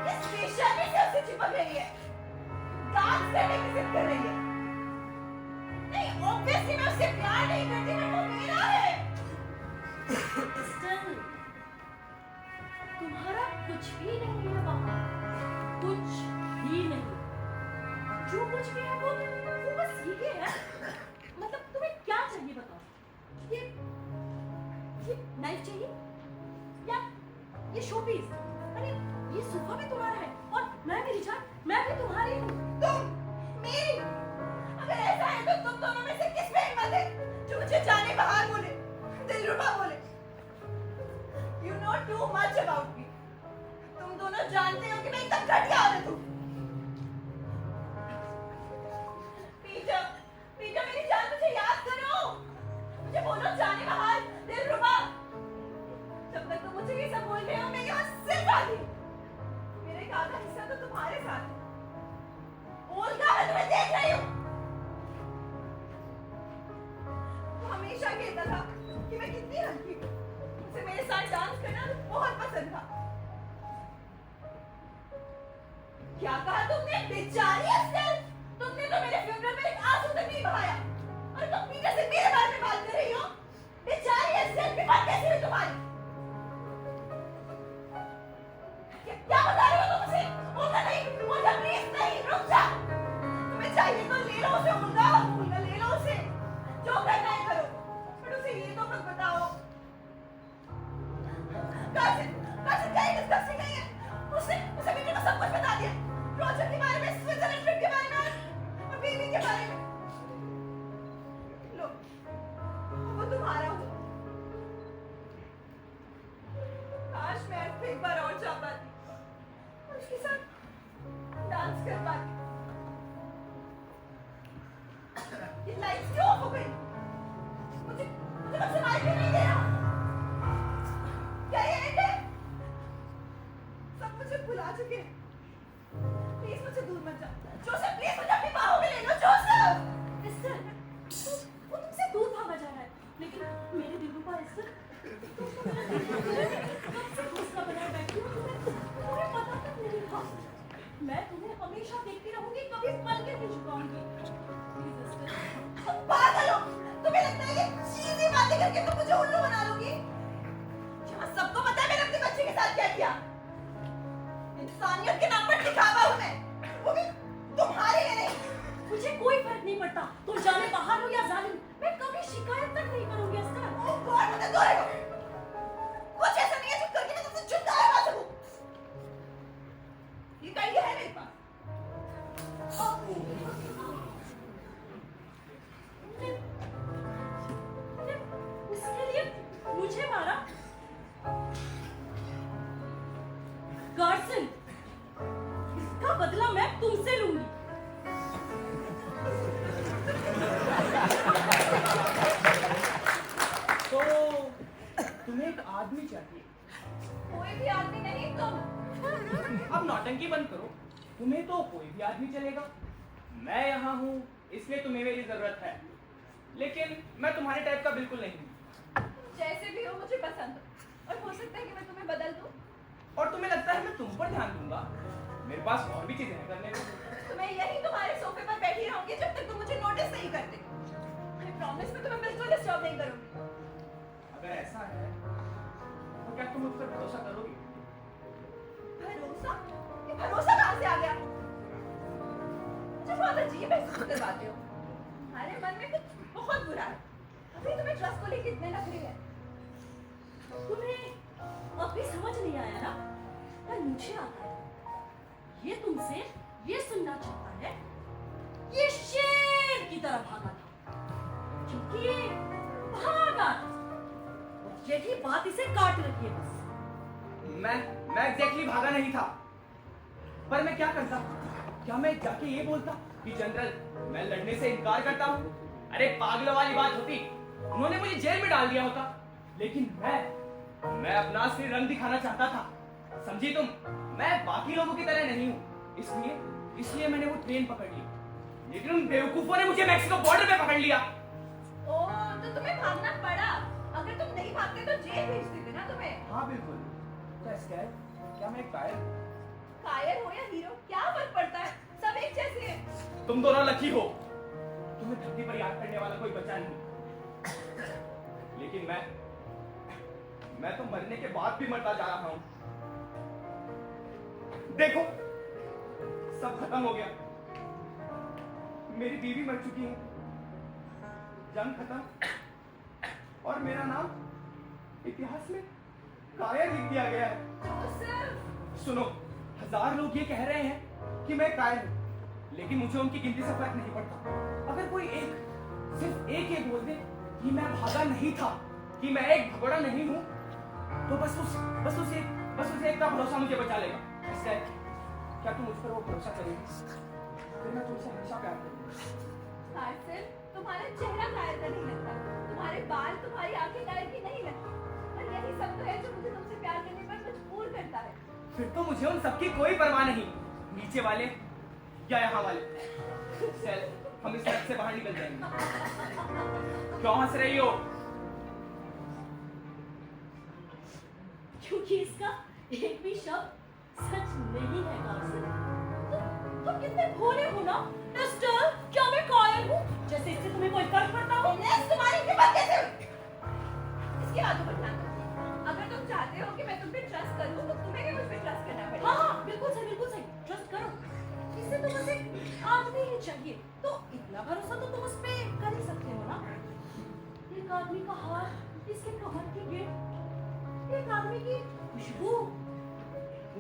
किस बेशर्मी से उसे चिपक रही है, डांस करने की जिद कर रही है। नहीं, ऑब्वियसली मैं उससे प्यार नहीं करती, बट वो मेरा है। स्टिल तुम्हारा कुछ भी नहीं है वहां, कुछ भी नहीं। जो कुछ भी है वो बस ये है। मतलब तुम्हें क्या चाहिए बताओ? ये नाइफ चाहिए या ये शोपीस? अरे ये सोफा भी तुम्हारा है और मैं मेरी जान, मैं भी तुम्हारी हूँ। तुम मेरी दोनों में से किस में हिम्मत है जो मुझे जाने बाहर बोले, दिलरुबा बोले? You know too much about me. तुम दोनों जानते हो कि मैं एकदम घटिया औरत हूँ। पीटर, पीटर मेरी जान, मुझे याद करो। मुझे बोलो जाने बाहर, दिलरुबा। जब तक तुम मुझे ये सब बोल रहे हो, मैं यहाँ सिर्फ आती। मेरा एक आधा हिस्सा तो तुम्हारे साथ है। ओल्गा, मैं तुम्हें देख रही हूँ। वो हमेशा कहता था कि मैं कितनी हल्की हूँ। उसे मेरे साथ डांस करना बहुत पसंद था। क्या कहा तुमने? बेचारी एस्टेल, तुमने तो मेरे फ्यूनरल में एक आंसू तक नहीं बहाया और तुम पीटर से मेरे बारे में बात कर रही हो। बेचारी एस्टेल, विपद कैसी हुई तुम्हारी? क्या बता रहे हो तुम मुझे? ओल्गा नहीं, ओल्गा प्लीज नहीं, रुक जा। तुम्हें चाहिए तो ले लो उसे, ओल्गा, ओल्गा ले लो उसे। जो करना है करो, पर उसे ये तो मत बताओ। कासिम कहीं डिस्कसिंग नहीं है। उसने पीटर को सब कुछ बता दिया, प्रोजेक्ट के बारे में, स्विट्जरलैंड ट्रिप के बारे में और बेबी के बारे में। लो, वो तुम्हारा हो। काश मैं एक बार और जा पाती और उसके साथ डांस कर पाती। ये लाइट्स क्यों ऑफ हो गई? मुझे बस सुनाई भी नहीं दे रहा। क्या ये एंड है? सब मुझे भुला चुके हैं। प्लीज मुझे दूर मत जाओ। जोसेफ, प्लीज मुझे अपनी बाहों में ले लो। जोसेफ! एस्टर, वो तुमसे दूर भागा जा रहा है, लेकिन मेरे दिलरुबा एस्टर, तुम तो मेरा दिल कब से घोंसला बनाए बैठी हो, तुम्हें पता तक नहीं था। मैं तुम्हें हमेशा देखती रहूंगी, कभी पल के नहीं झुकाऊंगी। प्लीज एस्टर, तुम पागल हो। तुम्हें लगता है कि चीज़ी बातें करके तुम मुझे उल्लू बना लोगी? जहाँ सबको पता है मैंने अपने बच्चे के साथ क्या किया। इंसानियत के नाम पर दिखावा हूँ मैं, वो भी तुम्हारे लिए नहीं। मुझे कोई फर्क नहीं पड़ता, तुम जाने बाहर हो या जालिम, मैं कभी शिकायत तक नहीं करूंगी एस्टर। ओह गॉड, मुझे दूर रखो। कुछ ऐसा नहीं है जो करके मैं तुमसे जुदा करवा सकूं। ये आइडिया है मेरे पास। तुमने उसके लिए मुझे मारा? गार्सन, इसका बदला मैं तुमसे लूंगी। तो तुम्हें एक आदमी चाहिए। कोई भी आदमी नहीं, तुम। अब नौटंकी बंद करो, तुम्हें तो कोई भी आदमी चलेगा। मैं यहाँ हूँ इसलिए तुम्हें मेरी जरूरत है, लेकिन मैं तुम्हारे टाइप का बिल्कुल नहीं हूँ। जैसे भी हो मुझे पसंद हो, और हो सकता है कि मैं तुम्हें बदल दूं। और तुम्हें लगता है मैं तुम पर ध्यान दूंगा? मेरे पास और भी चीजें हैं करने को। तो मैं यहीं तुम्हारे सोफे पर बैठी रहूंगी जब तक तुम मुझे नोटिस नहीं करते। मैं प्रॉमिस में तुम्हें बिल्कुल डिस्टर्ब नहीं करूंगी। अगर ऐसा है तो क्या तुम मुझ पर भरोसा करोगी? भरोसा? ये भरोसा कहाँ से आ गया? मुझे बहुत अजीब महसूस करवाते हो। तुम्हारे मन में कुछ बहुत बुरा है। अभी तुम्हें ट्रस्ट को लेकर इतने नखरे हैं। तुम्हें अभी समझ नहीं आया ना? पर मुझे आता है। ये तुमसे ये सुनना चाहता है, ये शेर की तरह भागा था, क्योंकि ये भागा था। और यही बात इसे काट रखी है बस। मैं एग्जैक्टली भागा नहीं था, पर मैं क्या करता? क्या मैं जाके ये बोलता कि जनरल मैं लड़ने से इनकार करता हूँ? अरे पागलों वाली बात होती, उन्होंने मुझे जेल में डाल दिया होता। लेकिन मैं अपना असली रंग दिखाना चाहता था, समझी तुम? मैं बाकी लोगों की तरह नहीं हूँ, इसलिए मैंने वो ट्रेन पकड़ ली। लेकिन उन बेवकूफों ने मुझे मैक्सिको बॉर्डर पे पकड़ लिया। ओह, तो तुम्हें भागना पड़ा। अगर तुम नहीं भागते तो जेल भेज देते ना तुम्हें। हाँ बिल्कुल। क्या मैं एक कायर? कायर हो या हीरो, क्या फर्क पड़ता है? सब एक जैसे हैं। तुम दोनों लकी हो, तुम्हें धरती पर याद करने वाला कोई बचा नहीं। लेकिन मैं तो मरने के बाद भी मरता जा रहा हूं। देखो, सब खत्म हो गया। मेरी बीवी मर चुकी है, जंग खत्म, और मेरा नाम इतिहास में कायर लिख दिया गया है। जोसेफ! सुनो, 1000 लोग ये कह रहे हैं कि मैं कायर हूं, लेकिन मुझे उनकी गिनती से फर्क नहीं पड़ता। अगर कोई एक सिर्फ एक ये बोल दे कि मैं भागा नहीं था, कि मैं एक घोड़ा नहीं हूँ, तो बस उसे एक का भरोसा मुझे बचा लेगा। इससे क्या तुम मुझ पर वो भरोसा करेगी? फिर मैं तुमसे हमेशा प्यार करूंगा। आसिफ, तुम्हारा चेहरा कायर का नहीं लगता, तुम्हारे बाल, तुम्हारी आंखें कायर की नहीं लगती, और यही सब तो है जो मुझे तुमसे प्यार करने पर मजबूर करता है। फिर तो मुझे उन सबकी कोई परवाह नहीं, नीचे वाले या यहाँ वाले। चल, हम इस सड़क से बाहर निकल जाएंगे। क्यों हंस रही हो? क्योंकि इसका एक भी शब्द सच नहीं है कासिम। तुम कितने भोले हो ना मिस्टर। क्या मैं कायर हूँ जैसे इससे तुम्हें कोई फर्क पड़ता हो? इनेस, तुम्हारी हिम्मत कैसे हुई? इसकी बातों पर ध्यान दो। अगर तुम चाहते हो कि मैं तुम पे ट्रस्ट करूं, तो तुम्हें भी मुझ पे ट्रस्ट करना पड़ेगा। हाँ, बिल्कुल सही, ट्रस्ट करो। इससे तो बस एक आदमी ही चाहिए, तो इतना भरोसा तो तुम उस पे कर ही सकते हो ना। एक आदमी का हाथ, इसके कमर की गिर, एक आदमी की खुशबू,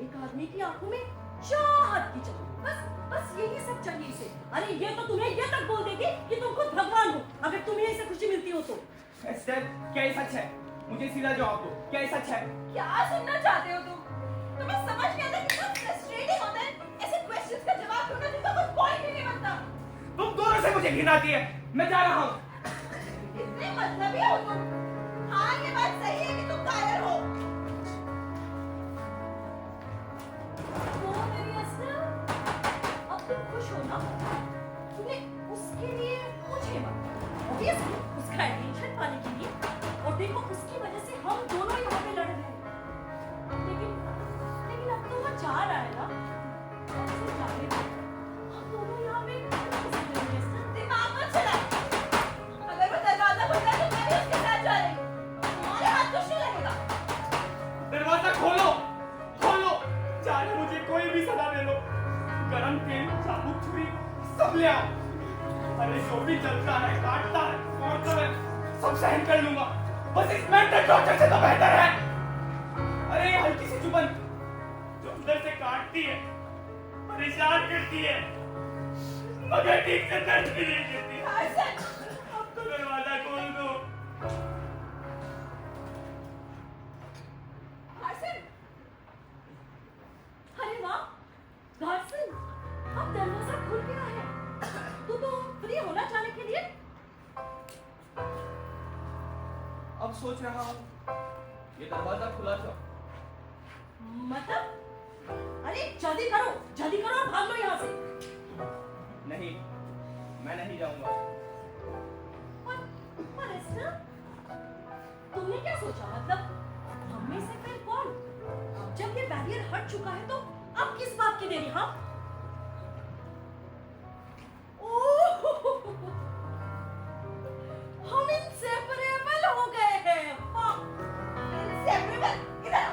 एक आदमी की आंखों में चाहत की चमक, बस यही सब चाहिए इसे। अरे ये तो तुम्हें ये तक बोल देगी कि तुम खुद भगवान हो, अगर तुम्हें इससे खुशी मिलती हो तो। एस्टर, क्या ये सच है? मुझे सीधा जवाब दो, क्या ये सच है? क्या सुनना चाहते हो तुम? तुम्हें समझ नहीं आता कितना फ्रस्ट्रेटिंग होता है ऐसे क्वेश्चंस का जवाब ढूंढना जिसका कुछ पॉइंट ही नहीं बनता। तुम दोनों से मुझे घृणा आती है, मैं जा रहा हूँ। कितने मतलबी हो तुम। हाँ, ये बात सही है कि तुम कायर हो। तो मेरी एस्टर, अब तुम खुश हो ना? तुमने उसके लिए मुझे मारा, ऑब्वियसली उसका अटेंशन पाने के लिए, और देखो उसकी वजह से हम दोनों यहाँ पे लड़ रहे हैं। लेकिन अब तो वो जा रहा है ना, अब उसे जाने दो। हम दोनों यहाँ पे किसी तरह से एस्टर। दिमाग मत चला। अगर वो दरवाजा खुलता है तो मैं भी उसके साथ जा रही हूँ। तुम्हारे हाथ कुछ नहीं लगेगा। दरवाजा खोलो, खोलो, चाहे मुझे कोई भी सजा दे लो, गरम तेल, चाबुक, छुरी सब ले आओ। अरे जो भी जलता है, काटता है, तोड़ता है, सब सहन कर लूंगा, बस इस मेंटल टॉर्चर से तो बेहतर है। अरे ये हल्की सी चुभन जो अंदर से काटती है, परेशान करती है, मगर ठीक से दर्द भी नहीं देती। आसिफ, अब तो दरवाजा खोल दो। आसिफ, अरे वाह, गार्सन, अब दरवाजा खुल गया है। तू तो फ्री हो ना जाने के लिए? अब सोच रहा हूँ ये दरवाजा खुला था। मतलब? अरे जल्दी करो और भाग लो यहाँ से। नहीं, मैं नहीं जाऊंगा। पर एस्टर, तुमने क्या सोचा? मतलब हम में से फिर कौन? अब जब ये बैरियर हट चुका है तो अब किस बात की देरी? हाँ, हम इंसेपरेबल हो गए हैं। वाह, इंसेपरेबल, इधर आओ।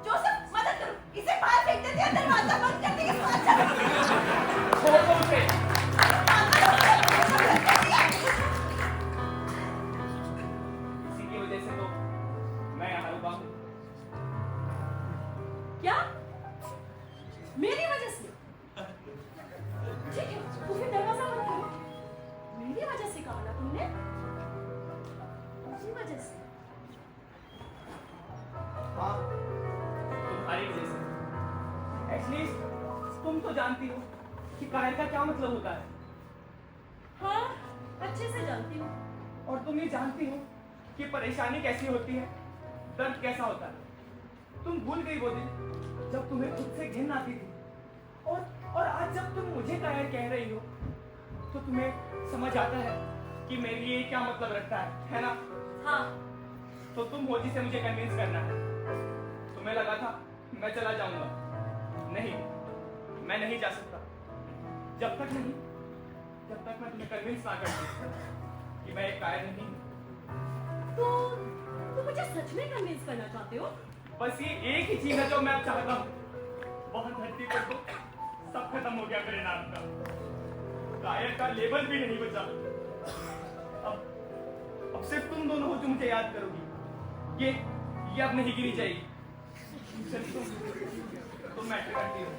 जोसेफ, मदद करो, इसे बाहर फेंक देते हैं, दरवाजा बंद करने के बाद चलो। छोड़ दो उसे। इसी की वजह से तो मैं यहाँ रुका हूँ। क्या? मेरी वजह से? ठीक है, तो फिर दरवाजा बंद करो। मेरी वजह से कहा ना तुमने? उसी वजह से। हाँ, तुम्हारी वजह से। एटलीस्ट तुम तो जानती हो कि कायर का क्या मतलब होता है, हाँ, अच्छे से जानती हूँ। और तुम ये जानती हो कि परेशानी कैसी होती है, दर्द कैसा होता है। तुम भूल गई वो दिन जब तुम्हें खुद से घिन आती थी, और आज जब तुम मुझे कायर कह रही हो तो तुम्हें समझ आता है कि मेरे लिए क्या मतलब रखता है ना? हाँ, तो तुम हो जिसे मुझे कन्विंस करना है। तुम्हें लगा था मैं चला जाऊंगा, नहीं, मैं नहीं जा सकता जब तक मैं तुम्हें कन्विंस ना कर दूं कि मैं एक कायर नहीं हूं। तो तुम मुझे सच में कन्विंस करना चाहते हो? बस ये एक ही चीज है जो मैं अब चाहता हूँ। वहां धरती पर तो सब खत्म हो गया मेरे नाम का, कायर का लेबल भी नहीं बचा। अब सिर्फ तुम दोनों हो जो मुझे याद करोगी। ये अब नहीं गिरी जाएगी। तुम मैटर करती हो,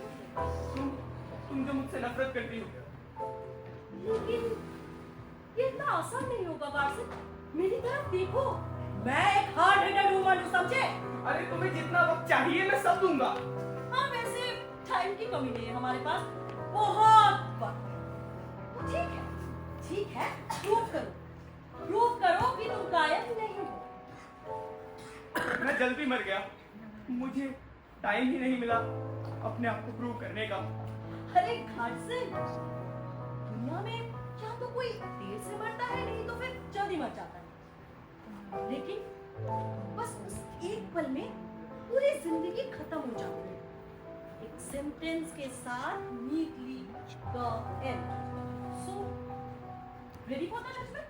तुम जो मुझसे नफरत करती हो। ये इतना आसान नहीं होगा वार्षिक। मेरी तरफ देखो, मैं एक हार्ड हिटर वुमन हूँ, समझे? अरे तुम्हें जितना वक्त चाहिए मैं सब दूंगा। हाँ, वैसे टाइम की कमी नहीं है हमारे पास, बहुत वक्त है। ठीक है, प्रूव करो कि तुम गायब नहीं हो। मैं जल्दी मर गया, मुझे टाइम ही नहीं मिला अपने आप को प्रूव करने का। अरे घाटसन, दुनिया में क्या तो कोई देर से मरता है, नहीं तो फिर जल्दी मर जाता है। लेकिन बस उस एक पल में पूरी जिंदगी खत्म हो जाती है, एक सेंटेंस के साथ neatly the end. So ready for the judgment?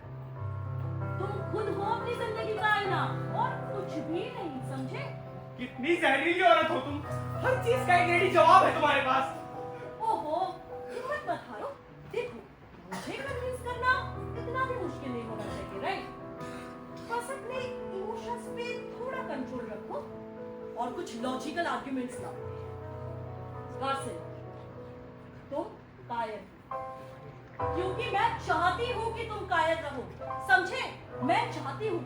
तुम खुद हो अपनी जिंदगी का आईना और कुछ भी नहीं, समझे? कितनी जहरीली औरत हो तुम, हर चीज का एक रेडी जवाब है तुम्हारे पास। ओहो, हिम्मत मत हारो। देखो, मुझे कन्विंस करना इतना भी मुश्किल नहीं होना चाहिए, राइट? बस अपने इमोशंस पे थोड़ा कंट्रोल रखो और कुछ लॉजिकल आर्गुमेंट्स लाओ। गार्सिन, तुम कायर हो, क्योंकि मैं चाहती हूँ कि तुम कायर रहो, समझे? मैं चाहती हूँ,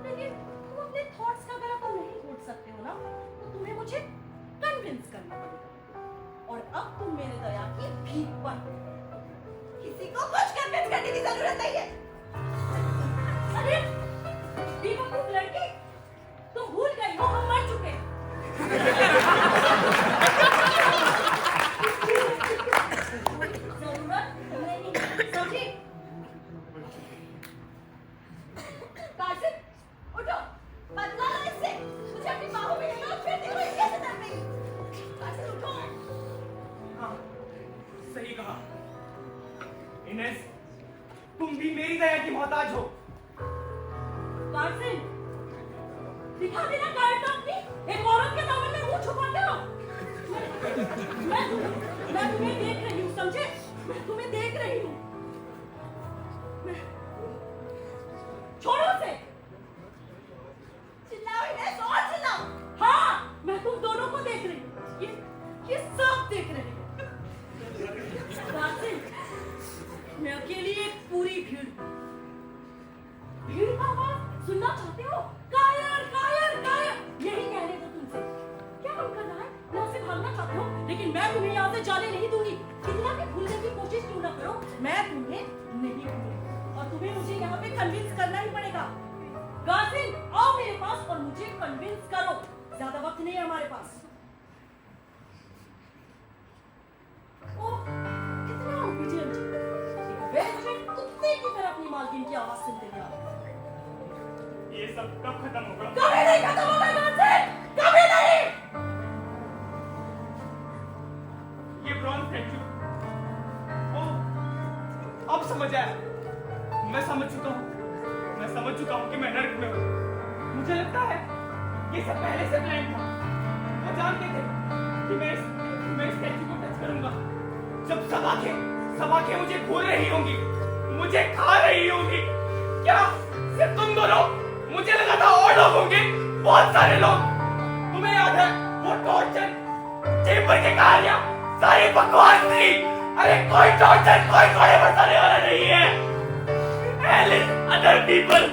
लेकिन तुम अपने थॉट्स का गला तो नहीं घोट सकते हो ना, तो तुम्हें मुझे कन्विंस करना पड़ेगा। और अब तुम मेरे दया की भीख पर हो। किसी को कुछ कन्विंस करने की जरूरत नहीं है। अरे बेवकूफ लड़की, तुम भूल गई हो हम मर चुके हैं। जरूरत नहीं, समझी? कार्सन, उठो, बदला लो इससे। मुझे अपनी बाहों में ले लो, फिर देखो ये कैसे तड़ गई। कार्सन, उठो। हाँ, सही कहा इनेस, तुम भी मेरी दया की मोहताज हो। कार्सन, दिखा देना कायरता अपनी, एक औरत के दामन में मुंह छुपाते हो। मैं तुम्हें देख रही हूँ, समझे? मैं तुम्हें देख रही हूँ। छोड़ो उसे। चिल्लाओ इनेस, और चिल्लाओ। हाँ, मैं तुम दोनों को देख रही हूँ। ये सब देख रहे हैं। कार्सन, मैं अकेली एक पूरी भीड़ का आवाज सुनना चाहते हो? कायर, कायर, कायर, यही कहने को तुमसे। क्या मन कर रहा है? यहाँ से भागना चाहते हो, लेकिन मैं तुम्हें यहाँ से जाने नहीं दूंगी। कितना भी भूलने की कोशिश क्यों ना करो, मैं तुम्हें नहीं भूलूंगी। और तुम्हें मुझे यहाँ पे कन्विंस करना ही पड़ेगा। गार्सिन, आओ मेरे पास और मुझे कन्विंस करो। ज्यादा वक्त नहीं है हमारे पास। ओह, कितना obedient। एक वेलफेड कुत्ते की तरह अपनी मालकिन की आवाज सुनते हुए आ रहा है। ये सब कब खत्म होगा? कभी नहीं खत्म होगा गार्सिन, कभी नहीं। ये ब्रॉन्ज स्टैचू, ओह, अब समझ आया। मैं समझ चुका हूँ कि मैं नर्क में हूँ। मुझे लगता है ये सब पहले से प्लान था। वो जानते थे कि मैं इस स्टैचू को टच करूंगा। जब सब आंखें मुझे घूर रही होंगी, मुझे खा रही होंगी। क्या सिर्फ तुम दोनों? मुझे लगा था और लोग होंगे, बहुत सारे लोग। तुम्हें याद है वो टॉर्चर चेंबर की कहानियां? सारी बकवास थी। अरे कोई टॉर्चर, कोई घोड़े बसाने वाला नहीं है। Hell is other people.